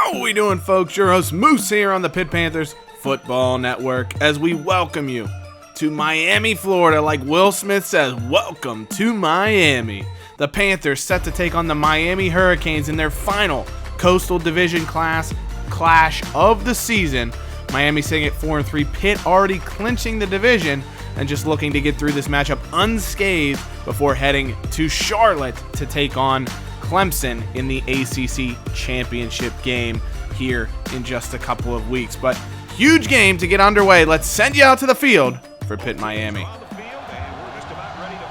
How we doing, folks? Your host Moose here on the Pitt Panthers Football Network as we welcome you to Miami, Florida. Like Will Smith says, welcome to Miami. The Panthers set to take on the Miami Hurricanes in their final Coastal Division clash of the season. Miami sitting at 4-3, Pitt already clinching the division and just looking to get through this matchup unscathed before heading to Charlotte to take on Clemson in the ACC championship game here in just a couple of weeks. But huge game to get underway. Let's send you out to the field for Pitt, Miami.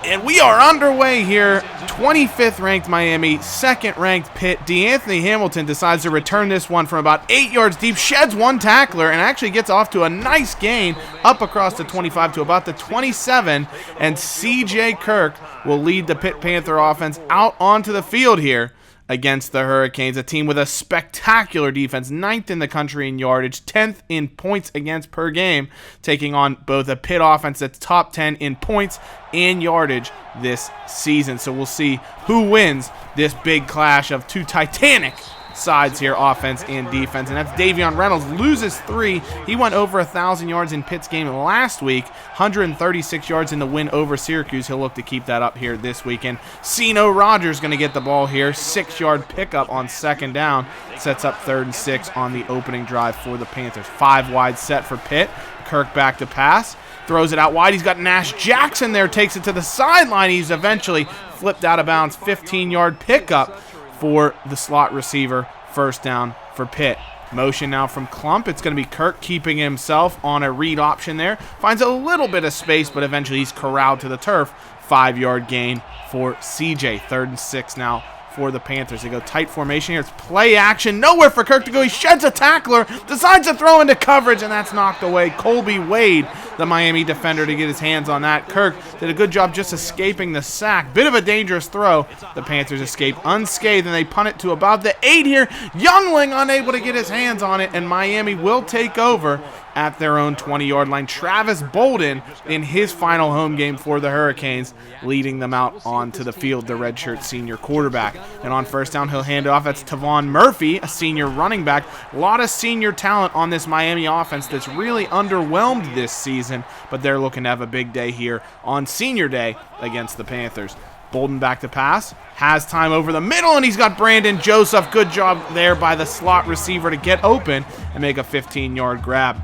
And we are underway here. 25th ranked Miami, 2nd ranked Pitt. DeAnthony Hamilton decides to return this one from about 8 yards deep, sheds one tackler, and actually gets off to a nice gain up across the 25 to about the 27. And C.J. Kirk will lead the Pitt Panther offense out onto the field here against the Hurricanes, a team with a spectacular defense, 9th in the country in yardage, 10th in points against per game, taking on both a Pitt offense that's top 10 in points and yardage this season. So we'll see who wins this big clash of two titanic sides here, offense and defense. And that's Davion Reynolds, loses 3. He went over 1,000 yards in Pitt's game last week, 136 yards in the win over Syracuse. He'll look to keep that up here this weekend. Ceno Rogers going to get the ball here, 6-yard pickup on 2nd down, sets up 3rd and 6 on the opening drive for the Panthers. 5 wide set for Pitt. Kirk back to pass, throws it out wide. He's got Nash Jackson there, takes it to the sideline. He's eventually flipped out of bounds. 15-yard pickup for the slot receiver. 1st down for Pitt. Motion now from Klump. It's going to be Kirk keeping himself on a read option there. Finds a little bit of space, but eventually he's corralled to the turf. 5-yard gain for CJ. 3rd and 6 now for the Panthers. They go tight formation here. It's play action. Nowhere for Kirk to go. He sheds a tackler, decides to throw into coverage, and that's knocked away. Colby Wade, the Miami defender, to get his hands on that. Kirk did a good job just escaping the sack. Bit of a dangerous throw. The Panthers escape unscathed, and they punt it to about the 8 here. Youngling unable to get his hands on it, and Miami will take over at their own 20-yard line. Travis Bolden in his final home game for the Hurricanes, leading them out onto the field, the redshirt senior quarterback. And on 1st down, he'll hand it off. That's Tavon Murphy, a senior running back. A lot of senior talent on this Miami offense that's really underwhelmed this season, but they're looking to have a big day here on senior day against the Panthers. Bolden back to pass, has time over the middle, and he's got Brandon Joseph. Good job there by the slot receiver to get open and make a 15-yard grab.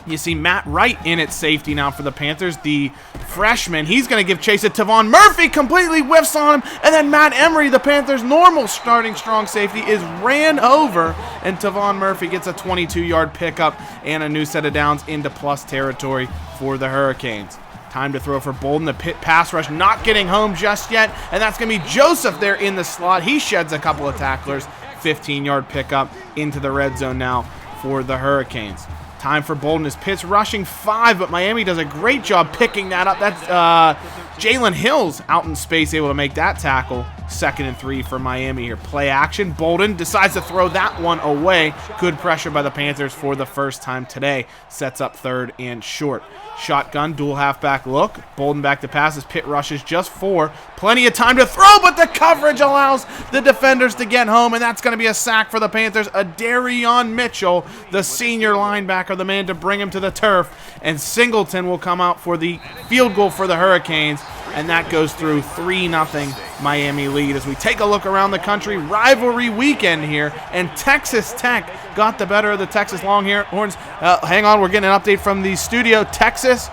You see Matt Wright in at safety now for the Panthers, the freshman. He's going to give chase to Tavon Murphy, completely whiffs on him, and then Matt Emery, the Panthers' normal starting strong safety, is ran over, and Tavon Murphy gets a 22-yard pickup and a new set of downs into plus territory for the Hurricanes. Time to throw for Bolden. The Pitt pass rush not getting home just yet, and that's going to be Joseph there in the slot. He sheds a couple of tacklers. 15-yard pickup into the red zone now for the Hurricanes. Time for Bolden as Pitt's rushing 5, but Miami does a great job picking that up. That's Jalen Hills out in space, able to make that tackle. 2nd and 3 for Miami here. Play action. Bolden decides to throw that one away. Good pressure by the Panthers for the first time today. Sets up 3rd and short. Shotgun, dual halfback look. Bolden back to pass as Pitt rushes just 4. Plenty of time to throw, but the coverage allows the defenders to get home, and that's going to be a sack for the Panthers. Adarion Mitchell, the senior linebacker, the man to bring him to the turf, and Singleton will come out for the field goal for the Hurricanes, and that goes through. 3-0 Miami lead. As we take a look around the country, rivalry weekend here, and Texas Tech got the better of the Texas Longhorns. Hang on, we're getting an update from the studio. Texas,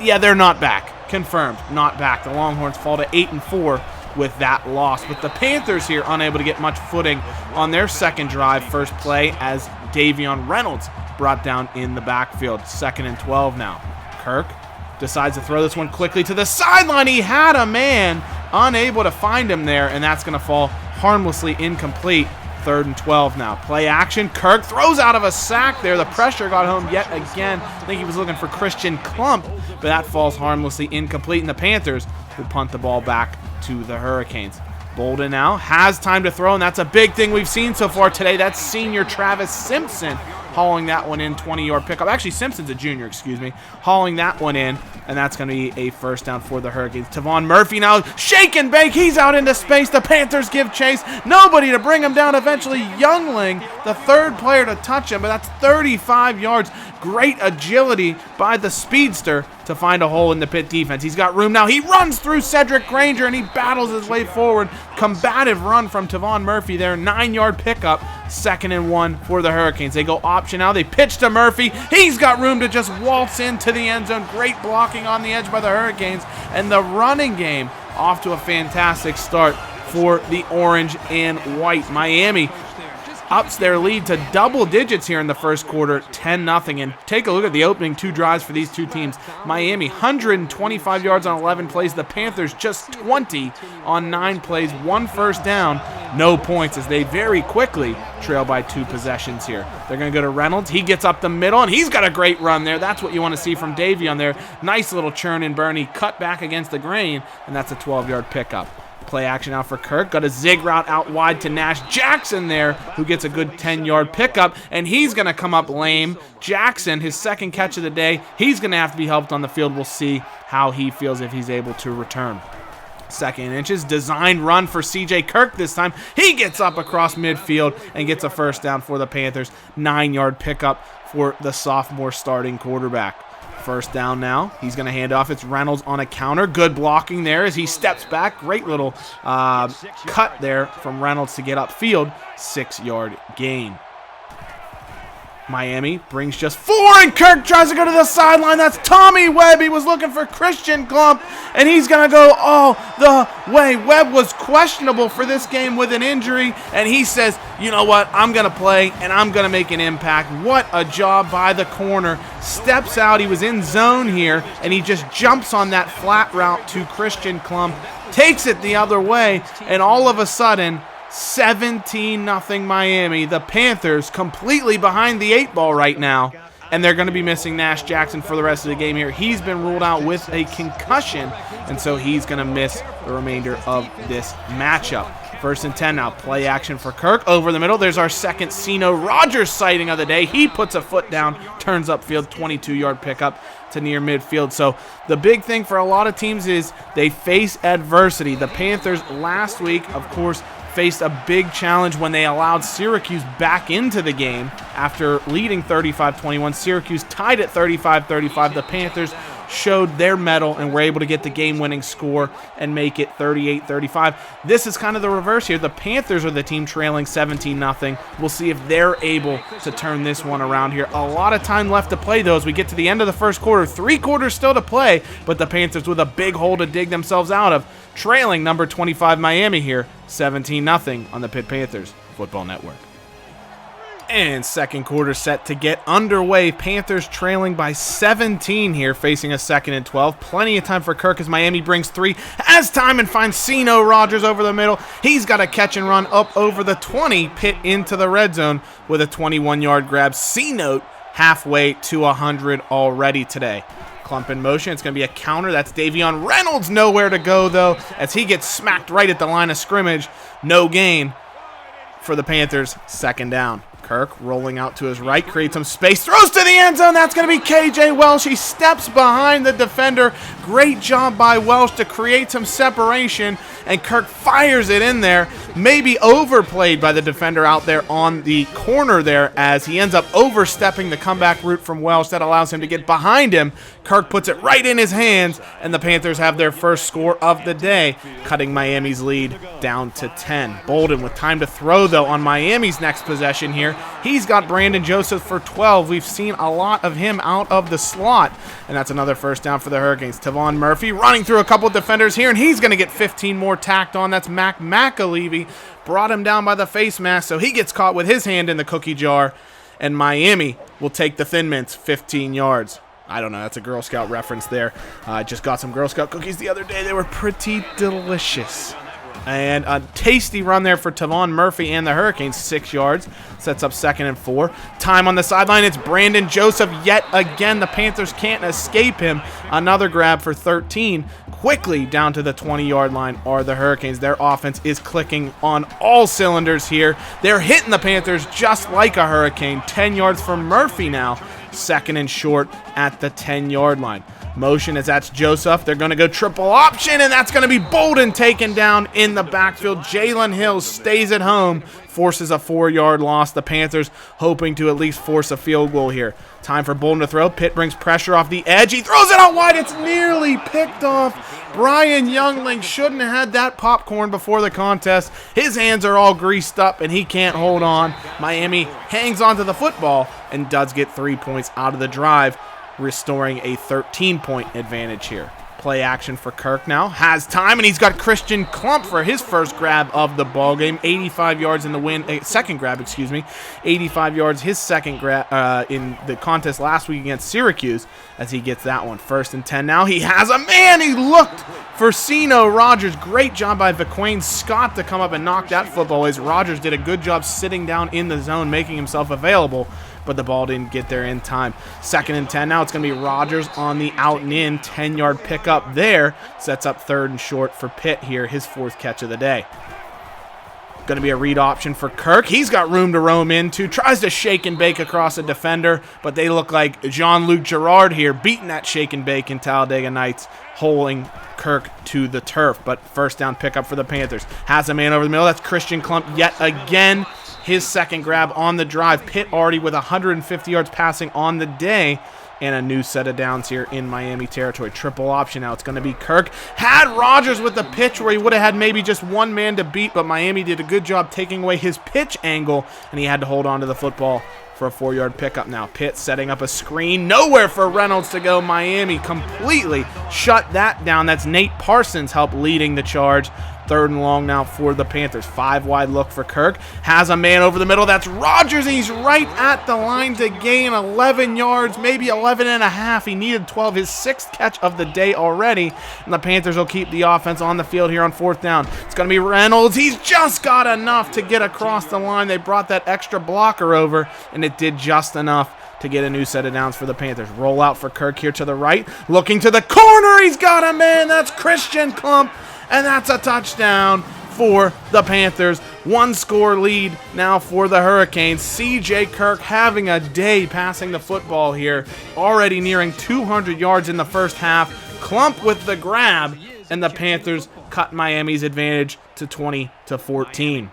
yeah, they're not back. Confirmed, not back. The Longhorns fall to 8-4 with that loss. But the Panthers here unable to get much footing on their second drive. First play as Davion Reynolds brought down in the backfield. 2nd and 12 now. Kirk decides to throw this one quickly to the sideline. He had a man, unable to find him there, and that's going to fall harmlessly incomplete. 3rd and 12 now. Play action. Kirk throws out of a sack there. The pressure got home yet again. I think he was looking for Christian Klump, but that falls harmlessly incomplete, and the Panthers will punt the ball back to the Hurricanes. Bolden now has time to throw, and that's a big thing we've seen so far today. That's senior Travis Simpson hauling that one in, 20-yard pickup. Actually, Simpson's a junior, excuse me, hauling that one in, and that's going to be a first down for the Hurricanes. Tavon Murphy now shake and bake. He's out into space. The Panthers give chase. Nobody to bring him down. Eventually, Youngling, the third player to touch him, but that's 35 yards. Great agility by the speedster to find a hole in the Pitt defense. He's got room now. He runs through Cedric Granger, and he battles his way forward. Combative run from Tavon Murphy there. 9-yard pickup. 2nd and 1 for the Hurricanes. They go option now. They pitch to Murphy. He's got room to just waltz into the end zone. Great blocking on the edge by the Hurricanes. And the running game off to a fantastic start for the orange and white. Miami ups their lead to double digits here in the first quarter, 10-0. And take a look at the opening 2 drives for these two teams. Miami, 125 yards on 11 plays. The Panthers, just 20 on 9 plays. 1 first down, no points, as they very quickly trail by 2 possessions here. They're going to go to Reynolds. He gets up the middle, and he's got a great run there. That's what you want to see from Davey on there. Nice little churn and burn. He cut back against the grain, and that's a 12-yard pickup. Play action out for Kirk. Got a zig route out wide to Nash Jackson there, who gets a good 10-yard pickup, and he's going to come up lame. Jackson, his second catch of the day, he's going to have to be helped on the field. We'll see how he feels if he's able to return. 2nd and inches, designed run for C.J. Kirk this time. He gets up across midfield and gets a first down for the Panthers. 9-yard pickup for the sophomore starting quarterback. First down now. He's going to hand off. It's Reynolds on a counter. Good blocking there as he steps back. Great little cut there from Reynolds to get upfield. 6-yard gain. Miami brings just 4, and Kirk tries to go to the sideline. That's Tommy Webb. He was looking for Christian Klump, and he's going to go all the way. Webb was questionable for this game with an injury, and he says, you know what, I'm going to play, and I'm going to make an impact. What a job by the corner. Steps out. He was in zone here, and he just jumps on that flat route to Christian Klump, takes it the other way, and all of a sudden, 17-0 Miami. The Panthers completely behind the 8 ball right now, and they're going to be missing Nash Jackson for the rest of the game here. He's been ruled out with a concussion, and so he's going to miss the remainder of this matchup. 1st and 10 now. Play action for Kirk over the middle. There's our second Cino Rogers sighting of the day. He puts a foot down, turns upfield, 22-yard pickup to near midfield. So the big thing for a lot of teams is they face adversity. The Panthers last week, of course, faced a big challenge when they allowed Syracuse back into the game after leading 35-21. Syracuse tied at 35-35. The Panthers showed their mettle and were able to get the game-winning score and make it 38-35. This is kind of the reverse here. The Panthers are the team trailing 17-0. We'll see if they're able to turn this one around here. A lot of time left to play, though, as we get to the end of the first quarter. 3 quarters still to play, but the Panthers with a big hole to dig themselves out of, trailing number 25 Miami here, 17-0 on the Pitt Panthers Football Network. And second quarter set to get underway. Panthers trailing by 17 here, facing a 2nd and 12. Plenty of time for Kirk as Miami brings 3. Has time and finds Cino Rogers over the middle. He's got a catch and run up over the 20. Pitt into the red zone with a 21-yard grab. C-note halfway to 100 already today. Klump in motion. It's going to be a counter. That's Davion Reynolds. Nowhere to go, though, as he gets smacked right at the line of scrimmage. No gain for the Panthers. 2nd down. Kirk rolling out to his right, creates some space, throws to the end zone. That's going to be KJ Welsh. He steps behind the defender. Great job by Welsh to create some separation, and Kirk fires it in there. Maybe overplayed by the defender out there on the corner there, as he ends up overstepping the comeback route from Welsh. That allows him to get behind him. Kirk puts it right in his hands, and the Panthers have their first score of the day, cutting Miami's lead down to 10. Bolden with time to throw, though, on Miami's next possession here. He's got Brandon Joseph for 12. We've seen a lot of him out of the slot, and that's another first down for the Hurricanes. Tavon Murphy running through a couple of defenders here, and he's going to get 15 more tacked on. That's Mac McAlevey. Brought him down by the face mask, so he gets caught with his hand in the cookie jar, and Miami will take the Thin Mints 15 yards. I don't know, that's a Girl Scout reference there. I just got some Girl Scout cookies the other day. They were pretty delicious. And a tasty run there for Tavon Murphy and the Hurricanes, 6 yards. Sets up 2nd and 4. Time on the sideline, it's Brandon Joseph yet again. The Panthers can't escape him. Another grab for 13. Quickly down to the 20-yard line are the Hurricanes. Their offense is clicking on all cylinders here. They're hitting the Panthers just like a hurricane. 10 yards for Murphy now. 2nd and short at the 10-yard line. Motion as that's Joseph. They're going to go triple option, and that's going to be Bolden taken down in the backfield. Jalen Hills stays at home, forces a 4-yard loss. The Panthers hoping to at least force a field goal here. Time for Bolden to throw. Pitt brings pressure off the edge. He throws it out wide. It's nearly picked off. Brian Youngling shouldn't have had that popcorn before the contest. His hands are all greased up, and he can't hold on. Miami hangs onto the football and does get 3 points out of the drive, restoring a 13-point advantage here. Play action for Kirk now. Has time, and he's got Christian Klump for his first grab of the ball game. 85 yards in the win. Second grab, excuse me. 85 yards, his second grab in the contest last week against Syracuse, as he gets that one. 1st and 10 now. He has a man. He looked for Sino Rogers. Great job by VaQuane Scott to come up and knock that football as Rogers did a good job sitting down in the zone, making himself available, but the ball didn't get there in time. 2nd and 10 now. It's going to be Rogers on the out and in. 10-yard pickup there. Sets up 3rd and short for Pitt here, his 4th catch of the day. Going to be a read option for Kirk. He's got room to roam into. Tries to shake and bake across a defender, but they look like Jean-Luc Girard here, beating that shake and bake in Talladega Nights, holding Kirk to the turf. But 1st down pickup for the Panthers. Has a man over the middle. That's Christian Klump yet again. His 2nd grab on the drive. Pitt already with 150 yards passing on the day, and a new set of downs here in Miami territory. Triple option now. It's going to be Kirk. Had Rogers with the pitch where he would have had maybe just one man to beat, but Miami did a good job taking away his pitch angle, and he had to hold on to the football for a 4-yard pickup now. Pitt setting up a screen. Nowhere for Reynolds to go. Miami completely shut that down. That's Nate Parsons help leading the charge. 3rd and long now for the Panthers. 5 wide look for Kirk. Has a man over the middle. That's Rogers. He's right at the line to gain 11 yards, maybe 11 and a half. He needed 12, his 6th catch of the day already. And the Panthers will keep the offense on the field here on 4th down. It's going to be Reynolds. He's just got enough to get across the line. They brought that extra blocker over, and it did just enough to get a new set of downs for the Panthers. Roll out for Kirk here to the right. Looking to the corner. He's got a man. That's Christian Klump. And that's a touchdown for the Panthers. 1-score lead now for the Hurricanes. C.J. Kirk having a day passing the football here. Already nearing 200 yards in the first half. Klump with the grab, and the Panthers cut Miami's advantage to 20-14.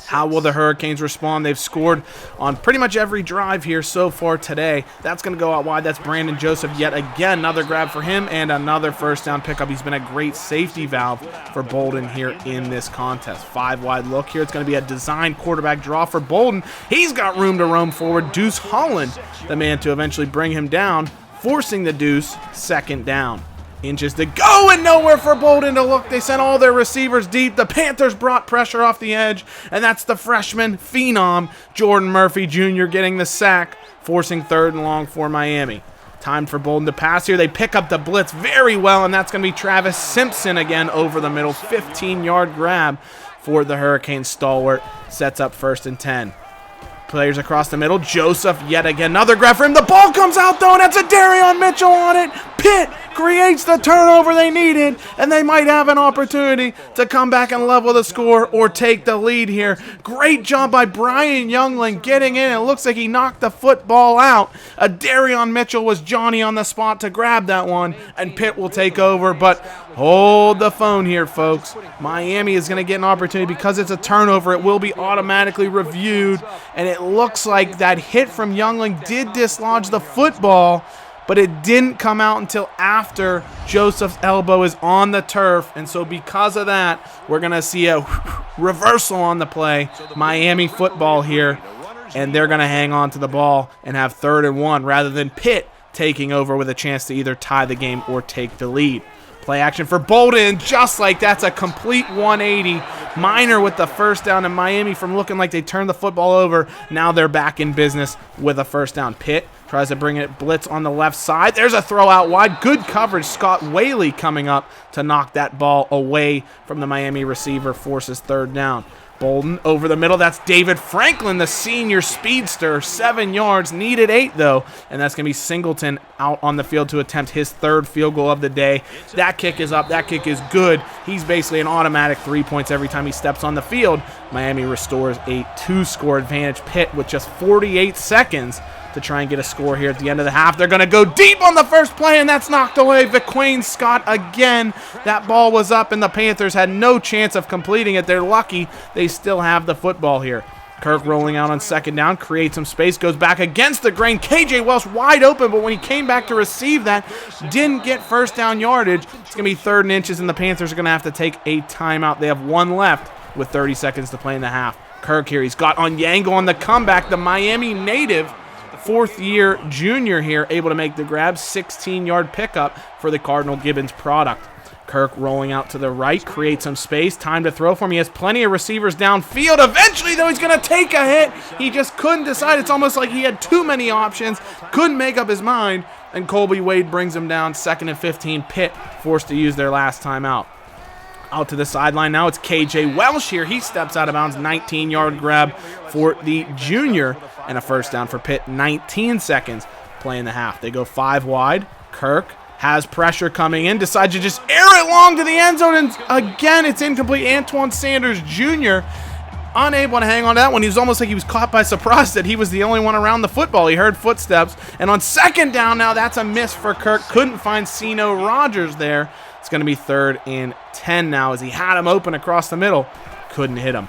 How will the Hurricanes respond? They've scored on pretty much every drive here so far today. That's going to go out wide. That's Brandon Joseph yet again. Another grab for him and another 1st down pickup. He's been a great safety valve for Bolden here in this contest. 5 wide look here. It's going to be a designed quarterback draw for Bolden. He's got room to roam forward. Deuce Holland, the man to eventually bring him down, forcing the Deuce 2nd down. Inches to go and nowhere for Bolden to look. They sent all their receivers deep. The Panthers brought pressure off the edge, and that's the freshman phenom, Jordan Murphy Jr., getting the sack, forcing 3rd and long for Miami. Time for Bolden to pass here. They pick up the blitz very well, and that's going to be Travis Simpson again over the middle. 15-yard grab for the Hurricane stalwart. Sets up 1st and 10. Players across the middle. Joseph yet again. Another grab for him. The ball comes out, though, and that's a Darion Mitchell on it. Pitt creates the turnover they needed, and they might have an opportunity to come back and level the score or take the lead here. Great job by Brian Youngling getting in. It looks like he knocked the football out. A Darion Mitchell was Johnny on the spot to grab that one, and Pitt will take over. But hold the phone here, folks. Miami is going to get an opportunity because it's a turnover. It will be automatically reviewed, and it looks like that hit from Youngling did dislodge the football, but it didn't come out until after Joseph's elbow is on the turf. And so because of that, we're going to see a reversal on the play. Miami football here, and they're going to hang on to the ball and have 3rd and 1 rather than Pitt taking over with a chance to either tie the game or take the lead. Play action for Bolden, just like that's a complete 180. Minor with the first down, and Miami from looking like they turned the football over, now they're back in business with a first down. Pitt tries to bring it blitz on the left side. There's a throw out wide. Good coverage. Scott Whaley coming up to knock that ball away from the Miami receiver, forces third down. Bolden over the middle. That's David Franklin, the senior speedster. 7 yards, needed 8 though, and that's going to be Singleton out on the field to attempt his third field goal of the day. That kick is up. That kick is good. He's basically an automatic 3 points every time he steps on the field. Miami restores a 2-score advantage. Pitt with just 48 seconds to try and get a score here at the end of the half. They're going to go deep on the first play, and that's knocked away. VeQuayne Scott again. That ball was up, and the Panthers had no chance of completing it. They're lucky they still have the football here. Kirk rolling out on second down, creates some space, goes back against the grain. KJ Welsh wide open, but when he came back to receive that, didn't get first down yardage. It's going to be 3rd and inches, and the Panthers are going to have to take a timeout. They have 1 left with 30 seconds to play in the half. Kirk here, he's got Onyango on the comeback, the Miami native, 4th-year junior here, able to make the grab. 16-yard pickup for the Cardinal Gibbons product. Kirk rolling out to the right, creates some space, time to throw for him. He has plenty of receivers downfield. Eventually, though, he's going to take a hit. He just couldn't decide. It's almost like he had too many options, couldn't make up his mind, and Colby Wade brings him down. 2nd and 15. Pitt forced to use their last timeout. Out to the sideline now, it's KJ Welsh here. He steps out of bounds, 19-yard grab for the junior, and a first down for Pitt. 19 seconds playing the half. They go 5 wide. Kirk has pressure coming in, decides to just air it long to the end zone, and again, it's incomplete. Antoine Sanders Jr. unable to hang on to that one. He was almost like he was caught by surprise that he was the only one around the football. He heard footsteps, and on second down now, that's a miss for Kirk. Couldn't find Ceno Rogers there. It's going to be 3rd and 10 now as he had him open across the middle. Couldn't hit him.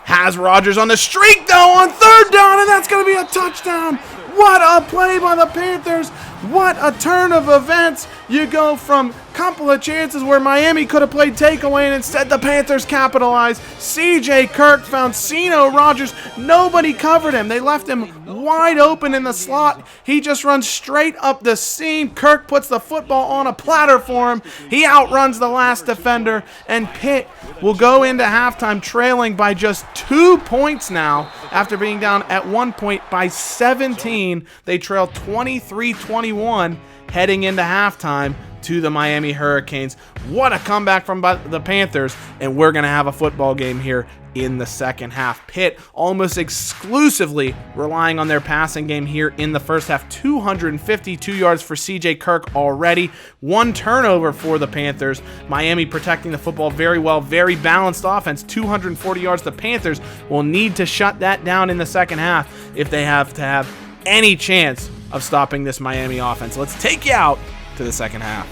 Has Rogers on the streak, though, on 3rd down, and that's going to be a touchdown. What a play by the Panthers. What a turn of events. You go from a couple of chances where Miami could have played takeaway, and instead the Panthers capitalized. C.J. Kirk found Ceno Rogers. Nobody covered him. They left him wide open in the slot. He just runs straight up the seam. Kirk puts the football on a platter for him. He outruns the last defender, and Pitt will go into halftime trailing by just 2 points now after being down at 1 point by 17. They trail 23-21 heading into halftime to the Miami Hurricanes. What a comeback from the Panthers, and we're going to have a football game here in the second half. Pitt almost exclusively relying on their passing game here in the first half. 252 yards for C.J. Kirk already. 1 turnover for the Panthers. Miami protecting the football very well. Very balanced offense. 240 yards. The Panthers will need to shut that down in the second half if they have to have any chance of stopping this Miami offense. Let's take you out to the second half.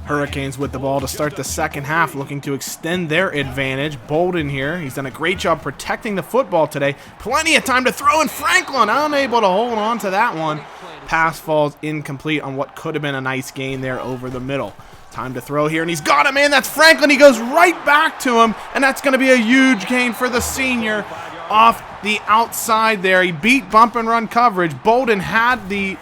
Hurricanes with the ball to start the second half, looking to extend their advantage. Bolden here, he's done a great job protecting the football today. Plenty of time to throw, and Franklin unable to hold on to that one. Pass falls incomplete on what could have been a nice gain there over the middle. Time to throw here, and he's got him, man. That's Franklin. He goes right back to him, and that's going to be a huge gain for the senior off the outside there. He beat bump and run coverage. Bolden had the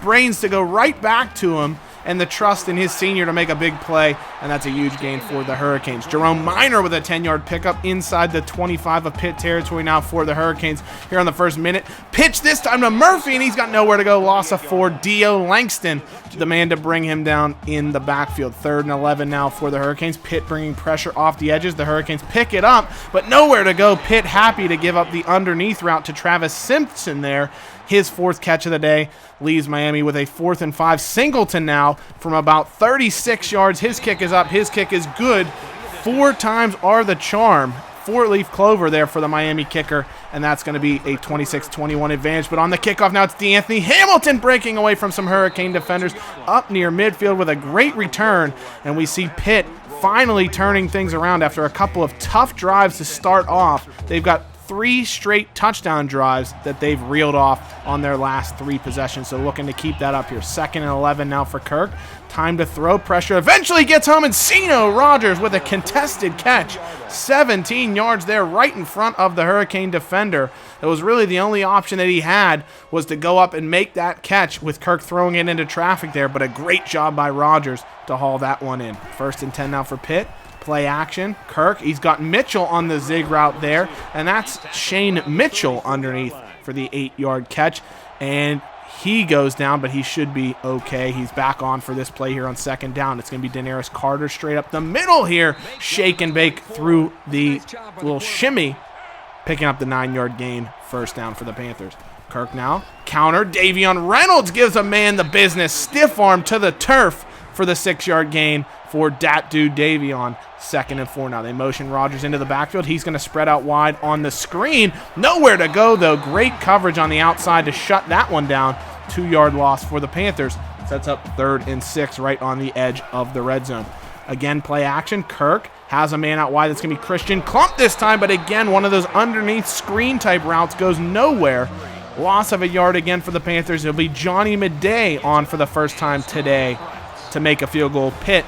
brains to go right back to him and the trust in his senior to make a big play, and that's a huge gain for the Hurricanes. Jerome Minor with a 10-yard pickup inside the 25 of Pitt territory now for the Hurricanes here on the first minute. Pitch this time to Murphy, and he's got nowhere to go. Loss of 4. Dio Langston, the man to bring him down in the backfield. 3rd and 11 now for the Hurricanes. Pitt bringing pressure off the edges. The Hurricanes pick it up, but nowhere to go. Pitt happy to give up the underneath route to Travis Simpson there. His 4th catch of the day leaves Miami with a 4th and 5. Singleton now from about 36 yards. His kick is up. His kick is good. 4 times are the charm. 4-leaf clover there for the Miami kicker, and that's going to be a 26-21 advantage. But on the kickoff now, it's DeAnthony Hamilton breaking away from some Hurricane defenders up near midfield with a great return, and we see Pitt finally turning things around after a couple of tough drives to start off. They've got 3 straight touchdown drives that they've reeled off on their last 3 possessions. So looking to keep that up here. 2nd and 11 now for Kirk. Time to throw. Pressure eventually gets home, and Encino Rogers with a contested catch. 17 yards there right in front of the Hurricane defender. That was really the only option that he had, was to go up and make that catch with Kirk throwing it into traffic there, but a great job by Rogers to haul that one in. 1st and 10 now for Pitt. Play action. Kirk, he's got Mitchell on the zig route there, and that's Shane Mitchell underneath for the 8-yard catch. And he goes down, but he should be okay. He's back on for this play here on 2nd down. It's going to be Daenerys Carter straight up the middle here. Shake and bake through the little shimmy, picking up the 9-yard gain. 1st down for the Panthers. Kirk now. Counter. Davion Reynolds gives a man the business. Stiff arm to the turf for the 6-yard gain for dat dude Davion. 2nd and 4 now. They motion Rogers into the backfield. He's going to spread out wide on the screen. Nowhere to go, though. Great coverage on the outside to shut that one down. 2-yard loss for the Panthers. Sets up 3rd and 6 right on the edge of the red zone. Again, play action. Kirk has a man out wide. That's going to be Christian Klump this time, but again, one of those underneath screen type routes goes nowhere. Loss of a yard again for the Panthers. It'll be Johnny Midday on for the first time today to make a field goal. Pitt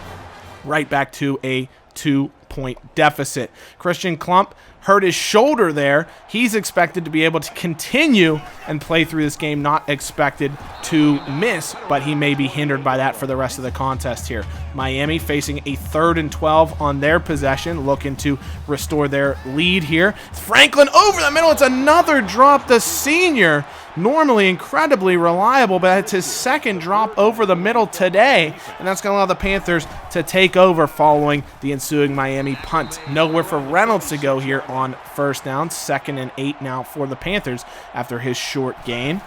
right back to a 2-point deficit. Christian Klump hurt his shoulder there. He's expected to be able to continue and play through this game, not expected to miss, but he may be hindered by that for the rest of the contest here. Miami facing a 3rd and 12 on their possession, looking to restore their lead here. Franklin over the middle. It's another drop. The senior, normally incredibly reliable, but it's his 2nd drop over the middle today, and that's going to allow the Panthers to take over following the ensuing Miami punt. Nowhere for Reynolds to go here on 1st down. 2nd and 8 now for the Panthers after his short gain.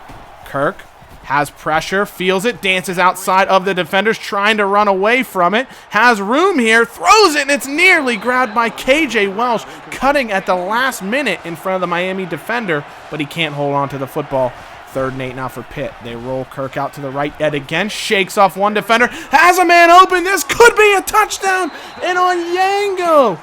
Kirk has pressure, feels it, dances outside of the defenders, trying to run away from it. Has room here, throws it, and it's nearly grabbed by KJ Welsh, cutting at the last minute in front of the Miami defender, but he can't hold on to the football. 3rd and 8 now for Pitt. They roll Kirk out to the right yet again, shakes off one defender, has a man open. This could be a touchdown, and on Yango,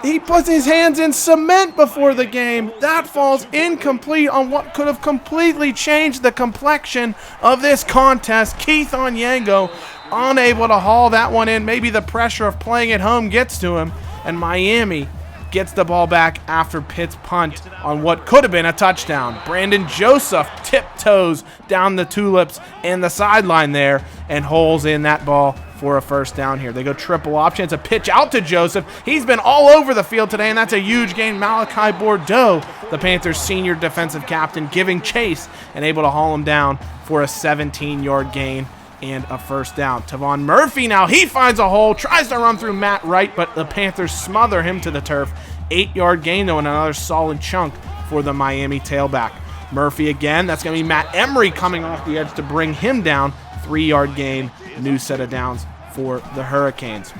he puts his hands in cement before the game. That falls incomplete on what could have completely changed the complexion of this contest. Keith Onyango unable to haul that one in. Maybe the pressure of playing at home gets to him, and Miami gets the ball back after Pitt's punt on what could have been a touchdown. Brandon Joseph tiptoes down the tulips and the sideline there and holes in that ball for a 1st down here. They go triple option. It's a pitch out to Joseph. He's been all over the field today, and that's a huge gain. Malachi Bordeaux, the Panthers' senior defensive captain, giving chase and able to haul him down for a 17-yard gain and a 1st down. Tavon Murphy now, he finds a hole, tries to run through Matt Wright, but the Panthers smother him to the turf. 8-yard gain, though, and another solid chunk for the Miami tailback. Murphy again. That's going to be Matt Emery coming off the edge to bring him down. 3-yard gain, new set of downs for the Hurricanes.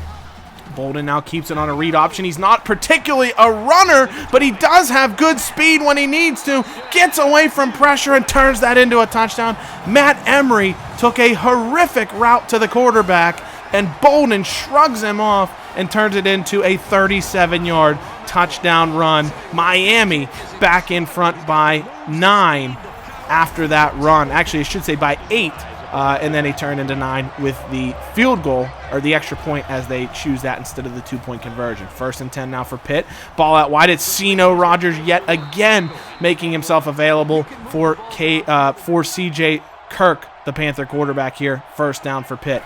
Bolden now keeps it on a read option. He's not particularly a runner, but he does have good speed when he needs to. Gets away from pressure and turns that into a touchdown. Matt Emery took a horrific route to the quarterback, and Bolden shrugs him off and turns it into a 37-yard touchdown run. Miami back in front by 9 after that run. Actually, I should say by 8. And then they turn into 9 with the field goal, or the extra point, as they choose that instead of the 2-point conversion. 1st and 10 now for Pitt. Ball out wide. It's Encino Rogers yet again making himself available for C.J. Kirk, the Panther quarterback here. 1st down for Pitt.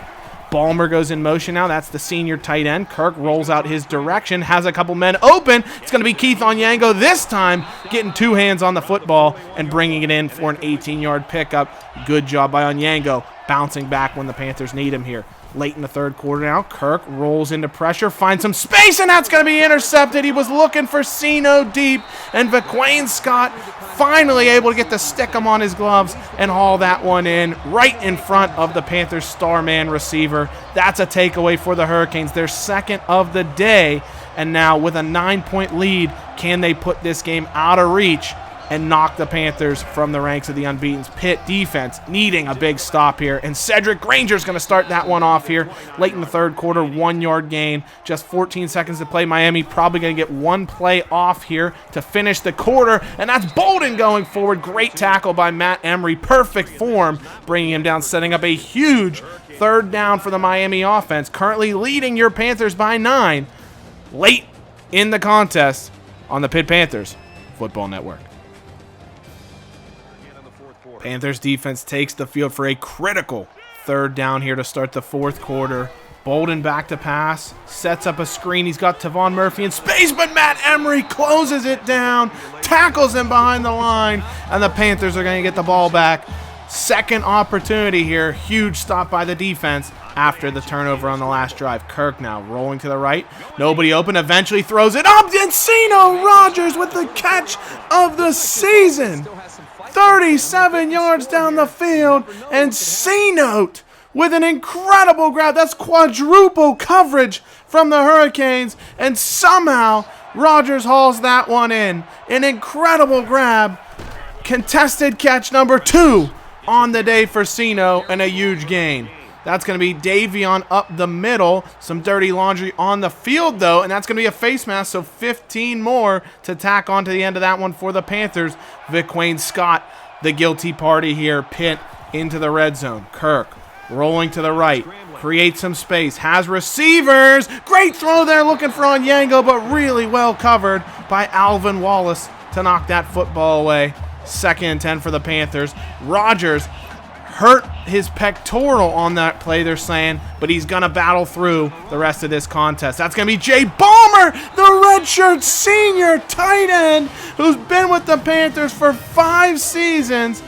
Ballmer goes in motion now. That's the senior tight end. Kirk rolls out his direction, has a couple men open. It's going to be Keith Onyango this time, getting 2 hands on the football and bringing it in for an 18-yard pickup. Good job by Onyango, bouncing back when the Panthers need him here. Late in the 3rd quarter now, Kirk rolls into pressure, finds some space, and that's going to be intercepted. He was looking for Cino deep, and VaQuane Scott finally able to get the stick-em on his gloves and haul that one in right in front of the Panthers' star man receiver. That's a takeaway for the Hurricanes, their 2nd of the day, and now with a 9-point lead, can they put this game out of reach and knock the Panthers from the ranks of the unbeaten. Pitt defense needing a big stop here, and Cedric Granger's going to start that one off here late in the third quarter. 1 yard gain, just 14 seconds to play. Miami probably going to get one play off here to finish the quarter, and that's Bolden going forward. Great tackle by Matt Emery, perfect form, bringing him down, setting up a huge third down for the Miami offense, currently leading your Panthers by 9 late in the contest on the Pitt Panthers Football Network. Panthers defense takes the field for a critical third down here to start the fourth quarter. Bolden back to pass, sets up a screen. He's got Tavon Murphy in space, but Matt Emery closes it down, tackles him behind the line, and the Panthers are going to get the ball back. Second opportunity here. Huge stop by the defense after the turnover on the last drive. Kirk now rolling to the right. Nobody open. Eventually throws it up. Encino Rogers with the catch of the season. 37 yards down the field. And C-Note with an incredible grab. That's quadruple coverage from the Hurricanes. And somehow Rogers hauls that one in. An incredible grab. Contested catch number 2 on the day for C-Note, and a huge gain. That's going to be Davion up the middle. Some dirty laundry on the field, though, and that's going to be a face mask, so 15 more to tack on to the end of that one for the Panthers. Vic Wayne Scott, the guilty party here. Pitt into the red zone. Kirk rolling to the right. Creates some space. Has receivers. Great throw there looking for Onyango, but really well covered by Alvin Wallace to knock that football away. 2nd and 10 for the Panthers. Rogers hurt his pectoral on that play, they're saying, but he's going to battle through the rest of this contest. That's going to be Jay Balmer, the redshirt senior tight end who's been with the Panthers for 5 seasons.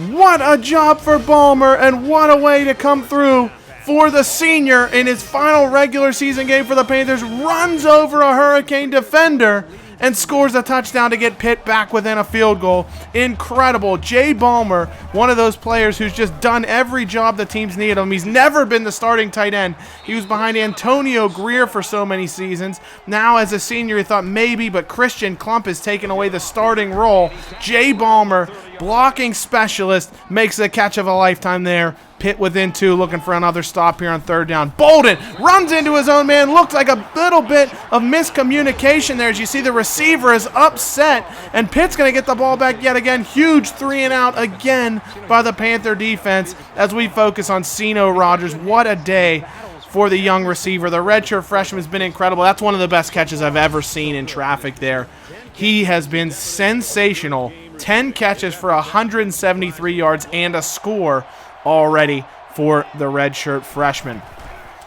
What a job for Balmer, and what a way to come through for the senior in his final regular season game for the Panthers. Runs over a Hurricane defender and scores a touchdown to get Pitt back within a field goal. Incredible. Jay Balmer, one of those players who's just done every job the team's needed him. He's never been the starting tight end. He was behind Antonio Greer for so many seasons. Now as a senior, he thought maybe, but Christian Klump has taken away the starting role. Jay Balmer, blocking specialist, makes the catch of a lifetime there. Pitt within 2, looking for another stop here on third down. Bolden runs into his own man. Looks like a little bit of miscommunication there. As you see, the receiver is upset, and Pitt's going to get the ball back yet again. Huge 3 and out again by the Panther defense as we focus on Cino Rogers. What a day for the young receiver. The redshirt freshman has been incredible. That's one of the best catches I've ever seen in traffic there. He has been sensational. 10 catches for 173 yards and a score already for the redshirt freshman.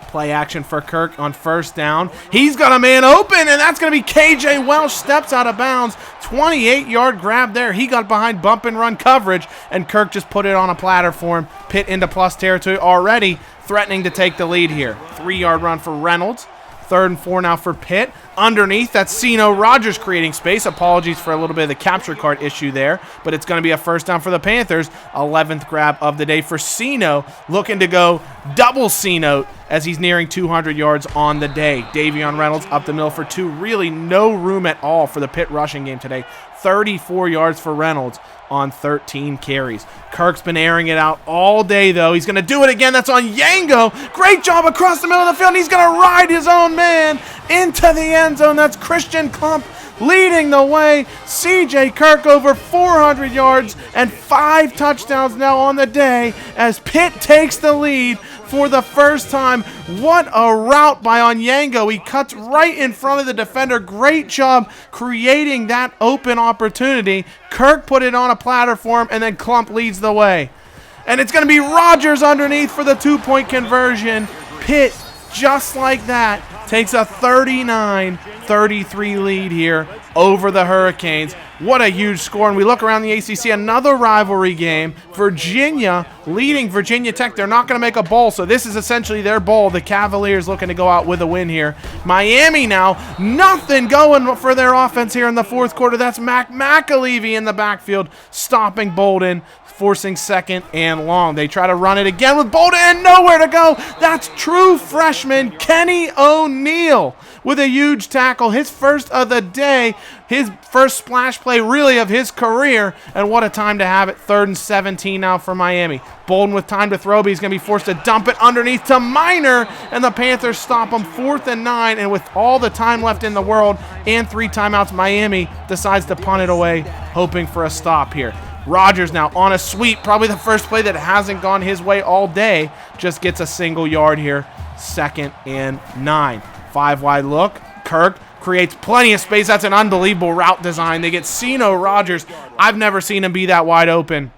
Play action for Kirk on first down. He's got a man open, and that's going to be KJ Welsh. Steps out of bounds. 28-yard grab there. He got behind bump and run coverage, and Kirk just put it on a platter for him. Pitt into plus territory already, threatening to take the lead here. 3-yard run for Reynolds. 3rd and 4 now for Pitt. Underneath, that's Cino Rogers creating space. Apologies for a little bit of the capture card issue there, but it's going to be a first down for the Panthers. 11th grab of the day for Cino, looking to go double C-Note as he's nearing 200 yards on the day. Davion Reynolds up the middle for 2. Really no room at all for the Pitt rushing game today. 34 yards for Reynolds on 13 carries. Kirk's been airing it out all day, though. He's going to do it again. That's on Yango. Great job across the middle of the field. And he's going to ride his own man into the end zone. That's Christian Klump leading the way. CJ Kirk over 400 yards and 5 touchdowns now on the day as Pitt takes the lead for the first time. What a route by Onyango. He cuts right in front of the defender. Great job creating that open opportunity. Kirk put it on a platter for him, and then Klump leads the way. And it's going to be Rogers underneath for the 2-point conversion. Pitt, just like that, takes a 39-33 lead here over the Hurricanes. What a huge score. And we look around the ACC, another rivalry game. Virginia leading Virginia Tech. They're not going to make a bowl, so this is essentially their bowl. The Cavaliers looking to go out with a win here. Miami now, nothing going for their offense here in the fourth quarter. That's Mac McAlevey in the backfield, stopping Bolden. forcing second and long. They try to run it again with Bolden and nowhere to go. That's true freshman Kenny O'Neal with a huge tackle, his first of the day, his first splash play really of his career, and what a time to have it. 3rd and 17 now for Miami. Bolden with time to throw, but he's going to be forced to dump it underneath to Minor, and the Panthers stop him 4th and 9, and with all the time left in the world and 3 timeouts, Miami decides to punt it away, hoping for a stop here. Rogers now on a sweep, probably the first play that hasn't gone his way all day, just gets a single yard here, 2nd and 9. 5 wide look. Kirk creates plenty of space. That's an unbelievable route design. They get Cino Rogers. I've never seen him be that wide open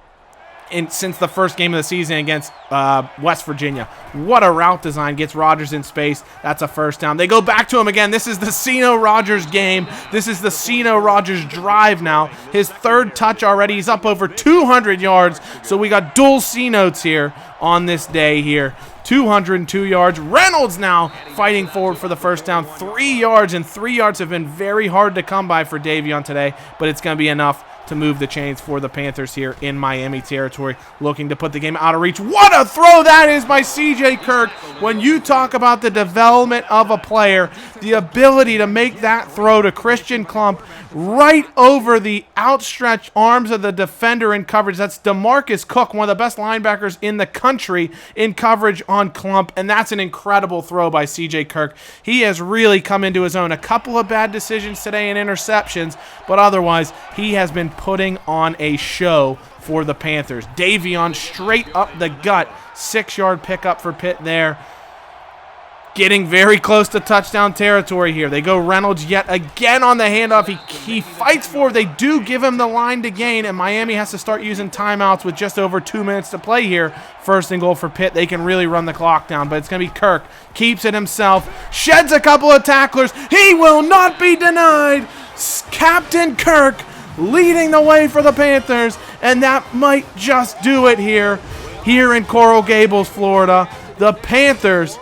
since the first game of the season against West Virginia. What a route design. Gets Rogers in space. That's a first down. They go back to him again. This is the Cino Rogers game. This is the Cino Rogers drive now. His 3rd touch already. He's up over 200 yards. So we got dual C notes here on this day here. 202 yards. Reynolds now fighting forward for the first down. 3 yards, and 3 yards have been very hard to come by for Davion today, but it's going to be enough to move the chains for the Panthers here in Miami territory, looking to put the game out of reach. What a throw that is by C.J. Kirk. When you talk about the development of a player, the ability to make that throw to Christian Klump right over the outstretched arms of the defender in coverage. That's DeMarcus Cook, one of the best linebackers in the country, in coverage on Klump, and that's an incredible throw by C.J. Kirk. He has really come into his own. A couple of bad decisions today and interceptions, but otherwise he has been putting on a show for the Panthers. Davion straight up the gut. 6-yard pickup for Pitt there. Getting very close to touchdown territory here. They go Reynolds yet again on the handoff. He fights for it. They do give him the line to gain, and Miami has to start using timeouts with just over 2 minutes to play here. 1st and goal for Pitt. They can really run the clock down, but it's going to be Kirk. Keeps it himself. Sheds a couple of tacklers. He will not be denied. Captain Kirk leading the way for the Panthers, and that might just do it here in Coral Gables, Florida. The Panthers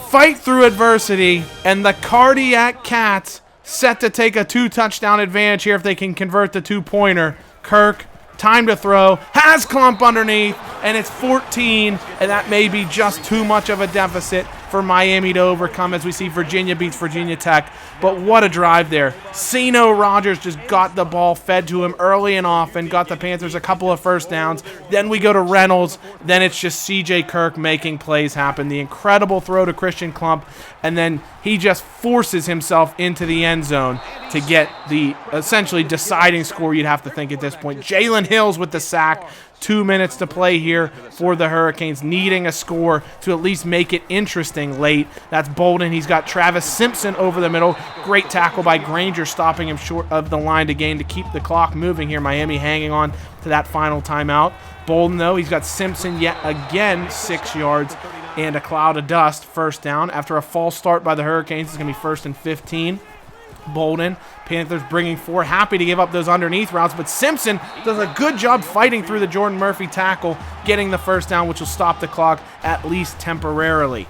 fight through adversity, and the Cardiac Cats set to take a 2-touchdown advantage here if they can convert the 2-pointer. Kirk, time to throw, has Klump underneath, and it's 14, and that may be just too much of a deficit for Miami to overcome as we see Virginia beats Virginia Tech. But what a drive there. Cino Rogers just got the ball fed to him early and often, got the Panthers a couple of first downs. Then we go to Reynolds. Then it's just C.J. Kirk making plays happen. The incredible throw to Christian Klump, and then he just forces himself into the end zone to get the essentially deciding score, you'd have to think at this point. Jalen Hills with the sack. 2 minutes to play here for the Hurricanes, needing a score to at least make it interesting late. That's Bolden. He's got Travis Simpson over the middle. Great tackle by Granger, stopping him short of the line to gain to keep the clock moving here. Miami hanging on to that final timeout. Bolden, though, he's got Simpson yet again, 6 yards and a cloud of dust. First down. After a false start by the Hurricanes, it's going to be 1st and 15. Bolden, Panthers bringing 4, happy to give up those underneath routes, but Simpson does a good job fighting through the Jordan Murphy tackle, getting the first down, which will stop the clock at least temporarily.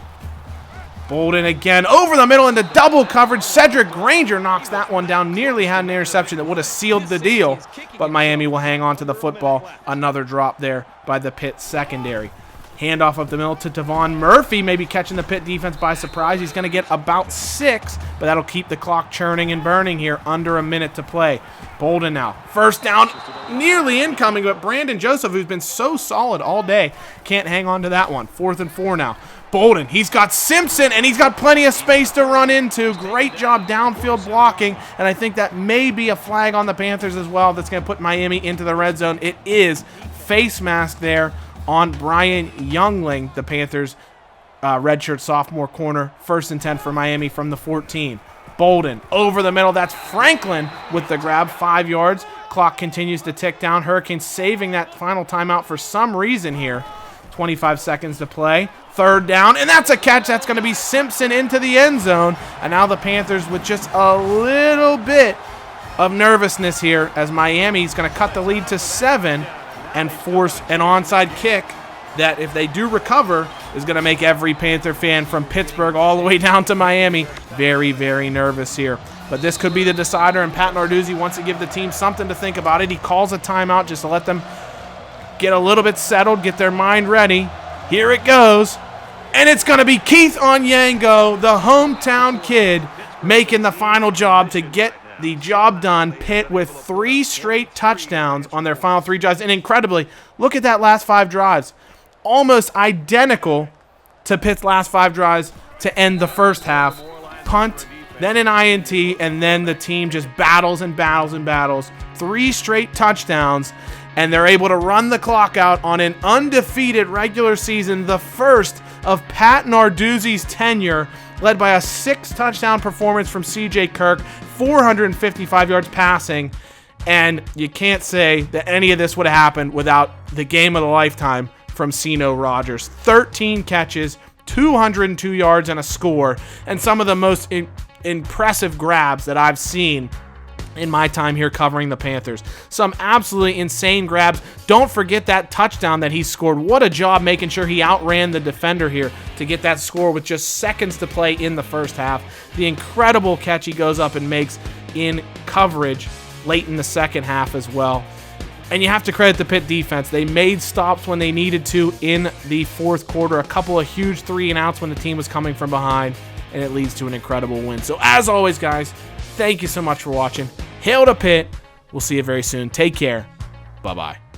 Bolden again over the middle into double coverage. Cedric Granger knocks that one down, nearly had an interception that would have sealed the deal, but Miami will hang on to the football. Another drop there by the Pitt secondary. Handoff up the middle to Devon Murphy, maybe catching the Pitt defense by surprise. He's going to get about 6, but that'll keep the clock churning and burning here. Under a minute to play. Bolden now. First down, nearly incoming, but Brandon Joseph, who's been so solid all day, can't hang on to that one. 4th and 4 now. Bolden, he's got Simpson, and he's got plenty of space to run into. Great job downfield blocking, and I think that may be a flag on the Panthers as well that's going to put Miami into the red zone. It is face mask there on Brian Youngling, the Panthers' redshirt sophomore corner. 1st and 10 for Miami from the 14. Bolden over the middle. That's Franklin with the grab, 5 yards. Clock continues to tick down. Hurricanes saving that final timeout for some reason here. 25 seconds to play. 3rd down, and that's a catch. That's going to be Simpson into the end zone. And now the Panthers with just a little bit of nervousness here as Miami's going to cut the lead to 7 and force an onside kick that, if they do recover, is going to make every Panther fan from Pittsburgh all the way down to Miami very, very nervous here. But this could be the decider, and Pat Narduzzi wants to give the team something to think about it. He calls a timeout just to let them get a little bit settled, get their mind ready. Here it goes. And it's going to be Keith Onyango, the hometown kid, making the final job to get the job done. Pitt with 3 straight touchdowns on their final 3 drives. And incredibly, look at that last 5 drives. Almost identical to Pitt's last 5 drives to end the first half. Punt, then an INT, and then the team just battles and battles and battles. 3 straight touchdowns, and they're able to run the clock out on an undefeated regular season, the first of Pat Narduzzi's tenure, led by a 6-touchdown performance from CJ Kirk, 455 yards passing, and you can't say that any of this would have happened without the game of the lifetime from Ceno Rogers. 13 catches, 202 yards, and a score, and some of the most impressive grabs that I've seen in my time here covering the Panthers. Some absolutely insane grabs. Don't forget that touchdown that he scored. What a job making sure he outran the defender here to get that score with just seconds to play in the first half. The incredible catch he goes up and makes in coverage late in the second half as well. And you have to credit the Pitt defense. They made stops when they needed to in the fourth quarter. A couple of huge 3-and-outs when the team was coming from behind, and it leads to an incredible win. So as always, guys, thank you so much for watching. Hail to Pitt. We'll see you very soon. Take care. Bye-bye.